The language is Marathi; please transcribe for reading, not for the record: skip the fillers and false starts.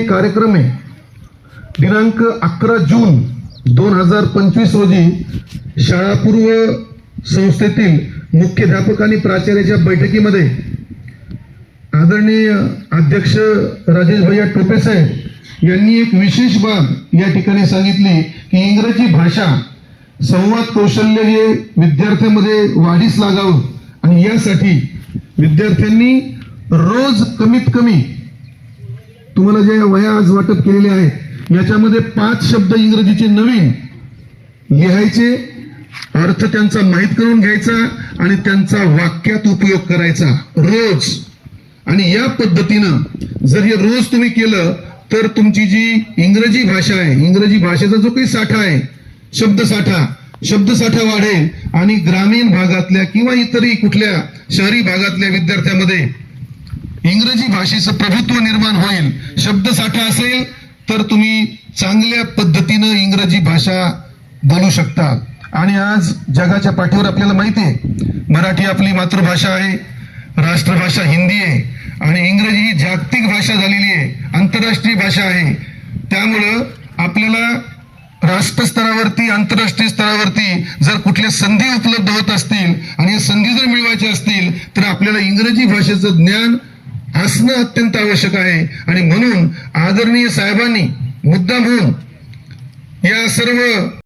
कार्यक्रम आहे दिनांक 11 जून 2025 रोजी शाळापूर्व संस्थेतील मुख्याध्यापक आणि प्राचार्याच्या बैठकीमध्ये आदरणीय अध्यक्ष राजेश भैया टोपे साहेब यांनी एक विशेष बाब या ठिकाणी सांगितली की इंग्रजी भाषा संवाद कौशल्य हे विद्यार्थ्यांमध्ये वाढीस लागावं आणि यासाठी विद्यार्थ्यांनी रोज कमीत कमी तुम्हाला जे वह्या आज वाटप केलेले आहेत याच्यामध्ये 5 शब्द इंग्रजीचे नवीन लिहायचे, अर्थ त्यांचा माहीत करून घ्यायचा आणि त्यांचा वाक्यात उपयोग करायचा रोज. आणि या पद्धतीनं जर हे रोज तुम्ही केलं तर तुमची जी इंग्रजी भाषा आहे, इंग्रजी भाषेचा जो काही साठा आहे, शब्दसाठा वाढेल आणि ग्रामीण भागातल्या किंवा इतरही कुठल्या शहरी भागातल्या विद्यार्थ्यांमध्ये इंग्रजी भाषेचं प्रभुत्व निर्माण होईल. शब्दसाठा असेल तर तुम्ही चांगल्या पद्धतीनं इंग्रजी भाषा बोलू शकता. आणि आज जगाच्या पाठीवर आपल्याला माहिती आहे मराठी आपली मातृभाषा आहे, राष्ट्रभाषा हिंदी आहे आणि इंग्रजी ही जागतिक भाषा झालेली आहे, आंतरराष्ट्रीय भाषा आहे. त्यामुळं आपल्याला राष्ट्र स्तरावरती, आंतरराष्ट्रीय स्तरावरती जर कुठल्या संधी उपलब्ध होत असतील आणि या संधी जर मिळवायच्या असतील तर आपल्याला इंग्रजी भाषेचं ज्ञान असणं अत्यंत आवश्यक आहे. आणि म्हणून आदरणीय साहेबांनी मुद्दाम होऊन या सर्व